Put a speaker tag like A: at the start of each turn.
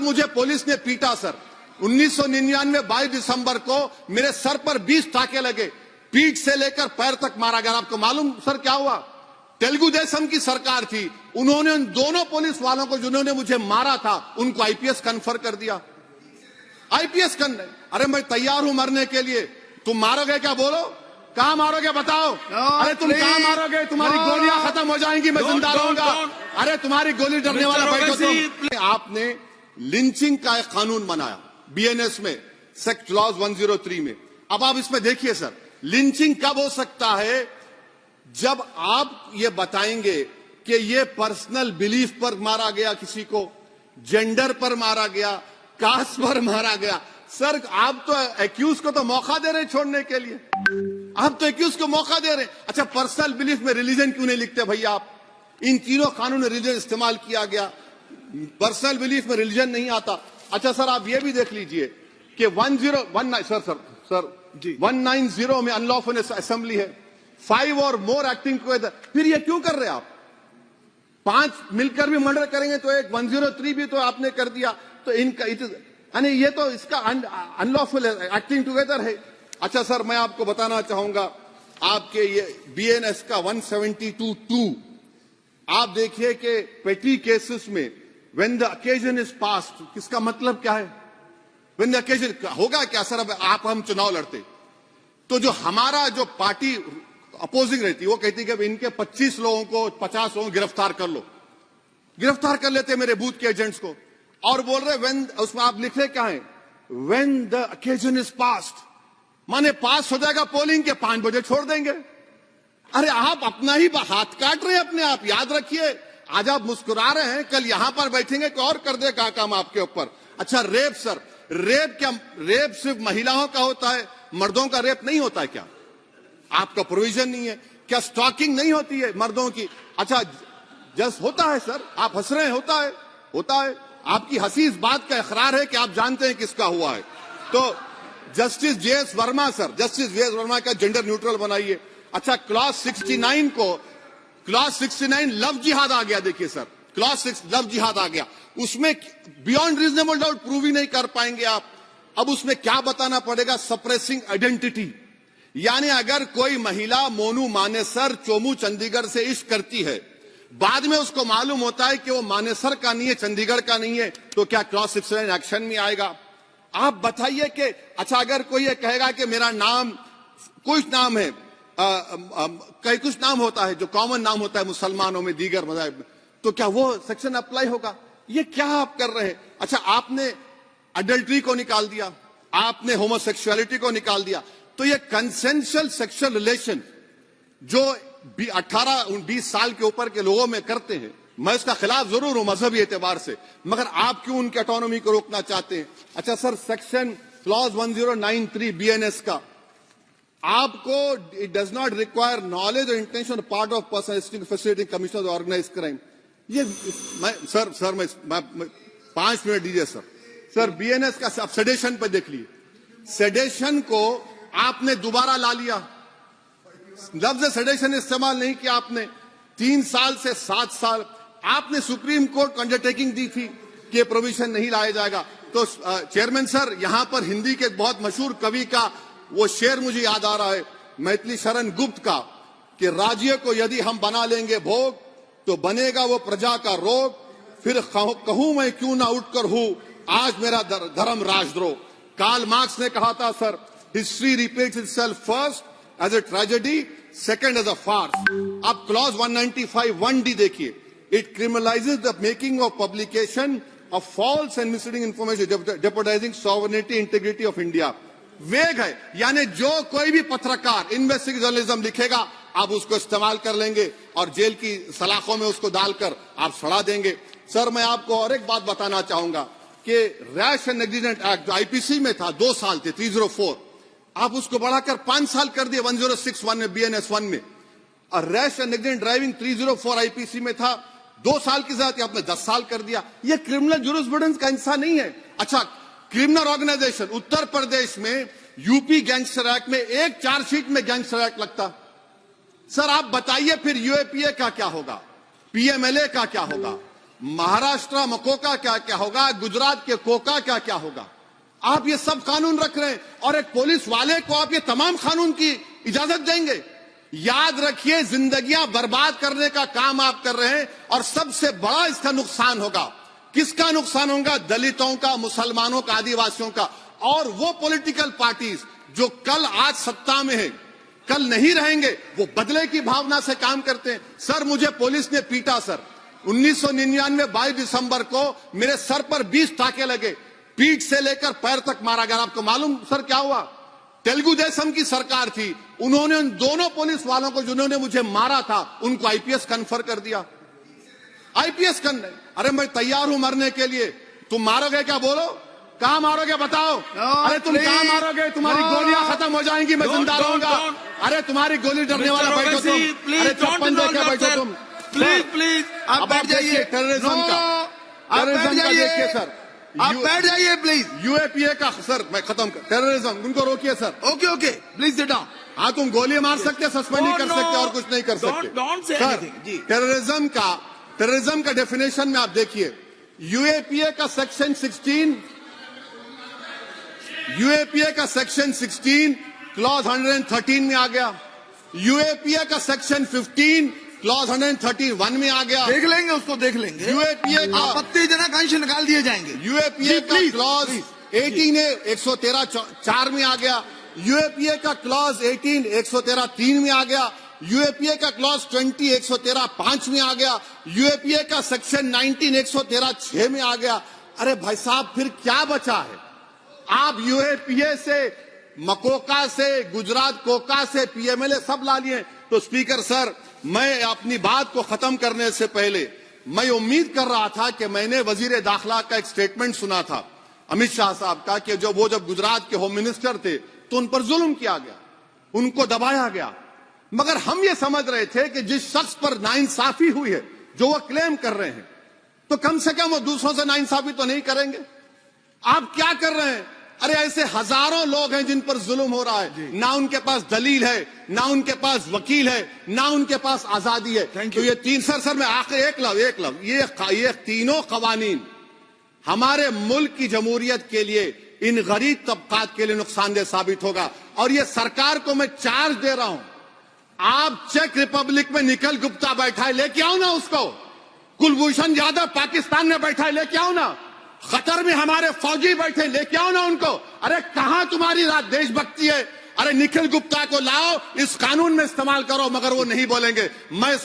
A: मुझे पुलिस ने पीटा सर 1999 22 दिसंबर को मेरे सर पर 20 टाके लगे, पीठ से लेकर पैर तक मारा गया। आपको मालूम सर क्या हुआ? तेलुगु देशम की सरकार थी, उन्होंने उन दोनों पुलिस वालों को जिन्होंने मुझे मारा था उनको आईपीएस कन्फर कर दिया। आईपीएस अरे मैं तैयार हूं मरने के लिए। तुम मारोगे क्या? बोलो कहां मारोगे बताओ। अरे तुम कहां मारोगे? तुम्हारी गोलियां खत्म हो जाएंगी, मैं जिंदा रहूंगा। अरे तुम्हारी गोली डरने वाला बैठो तुम। आपने लिंचिंग का एक कानून बनाया बीएनएस में, सेक्ट क्लॉज 103 में। अब आप इसमें देखिए सर, लिंचिंग कब हो सकता है? जब आप ये बताएंगे कि ये पर्सनल बिलीफ पर मारा गया, किसी को जेंडर पर मारा गया, कास्ट पर मारा गया। सर आप तो एक्यूज को तो मौका दे रहे हैं छोड़ने के लिए, आप तो एक्यूज को मौका दे रहे हैं। अच्छा पर्सनल बिलीफ में रिलीजन क्यों नहीं लिखते भैया आप? इन तीनों कानून में रिलीजन इस्तेमाल किया गया, पर्सनल बिलीफ में रिलीजन नहीं आता। अच्छा सर आप ये भी देख लीजिए कि 190 में अनलॉफुल असेंबली है, 5 और मोर एक्टिंग टुगेदर। फिर ये क्यों कर रहे हैं आप? 5 मिलकर भी मर्डर करेंगे तो एक 103 भी तो आपने कर दिया। तो इनका यानी ये तो इसका अनलॉफुल एक्टिंग टुगेदर है। अच्छा सर मैं आपको बताना चाहूंगा, आपके ये बीएनएस का 172(2) आप देखिए कि पेटी केसेस में when the occasion is passed, किसका मतलब क्या है? व्हेन द ओकेजन होगा क्या सर? अब आप हम चुनाव लड़ते तो जो हमारा जो पार्टी अपोजिंग रहती वो कहती कि इनके 25 लोगों को 50 लोगों को गिरफ्तार कर लो, गिरफ्तार कर लेते मेरे बूथ के एजेंट्स को। और बोल रहे व्हेन, उसमें आप लिख रहे क्या है? When the occasion is passed, माने पास हो जाएगा पोलिंग के 5 बजे छोड़ देंगे। अरे आप अपना ही हाथ काट रहे हैं अपने आप। याद रखिए आज आप मुस्कुरा रहे हैं, कल यहां पर बैठेंगे कोई और कर देगा काम आपके ऊपर। अच्छा रेप सर, रेप क्या? रेप सिर्फ महिलाओं का होता है, मर्दों का रेप नहीं होता है क्या? आपका प्रोविजन नहीं है क्या? स्टॉकिंग नहीं होती है मर्दों की? अच्छा जस्ट होता है सर, आप हंस रहे हैं, होता है, होता है। आपकी हंसी इस बात का इकरार है कि आप जानते हैं किसका हुआ है। तो justice JS Verma sir, justice JS Verma का जेंडर न्यूट्रल बनाइए। अच्छा क्लॉज 69 को, क्लॉज 69 लव जिहाद आ गया। देखिए सर क्लॉज 6 लव जिहाद आ गया, उसमें बियॉन्ड रीजनेबल डाउट प्रूव ही नहीं कर पाएंगे आप। अब उसमें क्या बताना पड़ेगा? सप्रेसिंग आइडेंटिटी, यानी अगर कोई महिला मोनू मानेसर चोमू चंडीगढ़ से इश्क करती है, बाद में उसको मालूम होता है कि वो मानेसर का नहीं है, चंडीगढ़ का नहीं है, तो क्या क्लॉज 69 एक्शन में आएगा? आप बताइए कि अच्छा अगर कोई ये कहेगा कि मेरा नाम कुछ नाम है, कई कुछ नाम होता है जो कॉमन नाम होता है मुसलमानों में, दीगर मज़ाहिब में, तो क्या वो सेक्शन अप्लाई होगा? ये क्या आप कर रहे हैं? अच्छा आपने अडल्ट्री को निकाल दिया, आपने होमोसेक्सुअलिटी को निकाल दिया। तो ये कंसेंशुअल सेक्सुअल रिलेशन जो 18-20 साल के ऊपर के लोगों में करते हैं, मैं इसका खिलाफ जरूर हूं मजहबी एतबार से, मगर आप क्यों उनकी ऑटोनॉमी को रोकना चाहते हैं? अच्छा सर सेक्शन क्लॉज 1093 बीएनएस का, आपको it does not require knowledge और intention part of person facility commission organise crime. ये मैं 5 मिनट दीजिए सर। सर बीएनएस का सेडेशन पर देख लीजिए, सेडेशन को आपने दोबारा ला लिया, लफ्ज सेडेशन इस्तेमाल नहीं किया आपने। 3 साल से 7 साल आपने सुप्रीम कोर्ट को अंडरटेकिंग दी थी कि प्रोविजन नहीं लाया जाएगा। तो चेयरमैन सर यहां पर हिंदी के एक बहुत मशहूर कवि का वो शेर मुझे याद आ रहा है, मैथिली शरण गुप्त का, कि राज्य को यदि हम बना लेंगे भोग तो बनेगा वो प्रजा का रोग, फिर कहूं मैं क्यों ना उठकर हूं आज मेरा धर्म राजद्रोह। कार्ल मार्क्स ने कहा था sir, history repeats itself first as a tragedy, second as a farce. अब क्लॉज 195(1)(d) देखिए, it criminalises the making of publication of false and misleading information jeopardising sovereignty integrity of India. Vague है, यानी जो कोई भी पत्रकार investigative journalism लिखेगा आप उसको इस्तेमाल कर लेंगे और जेल की सलाखों में उसको डालकर आप सड़ा देंगे। सर मैं आपको और एक बात बताना चाहूंगा कि रैश एंड नेग्लिजेंट एक्ट जो आईपीसी में था 2 साल थे 304, आप उसको बढ़ाकर 5 साल कर दिए 1061 में बीएनएस 1 में। और rash and negligent driving 304 IPC में था 2 साल की सजा थी, आपने 10 साल कर दिया। ये क्रिमिनल जुरिस्प्रूडेंस का हिस्सा नहीं है। अच्छा क्रिमिनल ऑर्गेनाइजेशन, उत्तर प्रदेश में यूपी गैंगस्टर एक्ट में एक चार्जशीट में गैंगस्टर एक्ट लगता। सर आप बताइए फिर यूएपीए का क्या होगा, पीएमएलए का क्या होगा, महाराष्ट्र मकोका क्या क्या होगा, गुजरात के कोका क्या क्या होगा। आप ये सब कानून रख रहे हैं और एक पुलिस वाले को आप ये तमाम कानून की इजाजत देंगे। याद रखिए, जिंदगियां बर्बाद करने का काम आप कर रहे हैं और सबसे बड़ा इसका नुकसान होगा। किसका नुकसान होगा? दलितों का, मुसलमानों का, आदिवासियों का। और वो पॉलिटिकल पार्टीज जो कल आज सत्ता में है, कल नहीं रहेंगे, वो बदले की भावना से काम करते हैं। सर, मुझे पुलिस ने पीटा सर। 1999 22 दिसंबर को मेरे सर पर 20 टाके लगे, पीठ से लेकर पैर तक मारा गया। आपको मालूम सर क्या हुआ? तेलुगु देशम की सरकार थी, उन्होंने उन दोनों पुलिस वालों को जिन्होंने मुझे मारा था, उनको आईपीएस कन्फर कर दिया। आईपीएस करने, अरे मैं तैयार हूं मरने के लिए। तुम मारोगे क्या? बोलो, कहां मारोगे बताओ? अरे तुम कहां मारोगे? तुम्हारी गोलियां खत्म हो जाएंगी, मैं जिंदा रहूंगा। अरे तुम्हारी गोली डरने वाला बैठो तुम। अरे चप्पन देखे बैठो तुम।
B: प्लीज आप बैठ जाइए।
A: टेररिज्म का देखिए सर,
B: आप बैठ जाइए प्लीज।
A: यूएपीए का सर, मैं खत्म कर। टेररिज्म, उनको रोकिए sir.
B: Okay please sit down.
A: हाँ, तुम गोली मार सकते, सस्पेंड नहीं कर सकते और कुछ नहीं कर सकते सर। टेररिज्म का डेफिनेशन में आप देखिए, यूएपीए का सेक्शन 16, यूएपीए का सेक्शन 16 क्लॉज 113 में आ गया। यूएपीए का सेक्शन 15 क्लॉज 131 में आ गया।
B: देख लेंगे उसको, देख लेंगे।
A: यूएपीए का
B: आपत्तिजनक अंश निकाल दिए जाएंगे।
A: यूएपीए का क्लॉज 18 113 4 में आ गया। यूएपीए का क्लॉज 18 113 3 में आ गया। यूएपीए का क्लॉज 20 113 5 में आ गया। यूएपीए का सेक्शन 19 113 6 में आ गया। अरे भाई साहब, फिर क्या बचा है? आप यूएपीए से, मकोका से, गुजरात कोका से पीएमएलए सब ला लिए। तो स्पीकर सर, मैं अपनी बात को खत्म करने से पहले मैं उम्मीद कर रहा था कि मैंने वजीर दाखिला का एक स्टेटमेंट सुना था अमित शाह साहब का, कि जब गुजरात के होम मिनिस्टर थे तो उन पर जुल्म किया गया, उनको दबाया गया। मगर हम ये समझ रहे थे कि जिस शख्स पर नाइंसाफी हुई है, जो वो क्लेम कर रहे हैं, तो कम से कम वो दूसरों से नाइंसाफी तो नहीं करेंगे। आप क्या कर रहे हैं? अरे ऐसे हजारों लोग हैं जिन पर जुल्म हो रहा है, ना उनके पास दलील है, ना उनके पास वकील है, ना उनके पास आजादी है। तो ये तीन सर मैं आखिर एक लव ये तीनों कवानीन हमारे मुल्क की जमहूरियत के लिए, इन गरीब तबकात के लिए नुकसानदेह साबित होगा। और ये सरकार को मैं चार्ज दे रहा हूं, आप चेक रिपब्लिक में निखिल गुप्ता बैठा है, लेके आओ ना उसको। कुलभूषण यादव पाकिस्तान में बैठा है, लेके आओ ना। कतर में हमारे फौजी बैठे, लेके आओ ना उनको। अरे कहां तुम्हारी देशभक्ति है? अरे निखिल गुप्ता को लाओ, इस कानून में इस्तेमाल करो। मगर वो नहीं बोलेंगे। मैं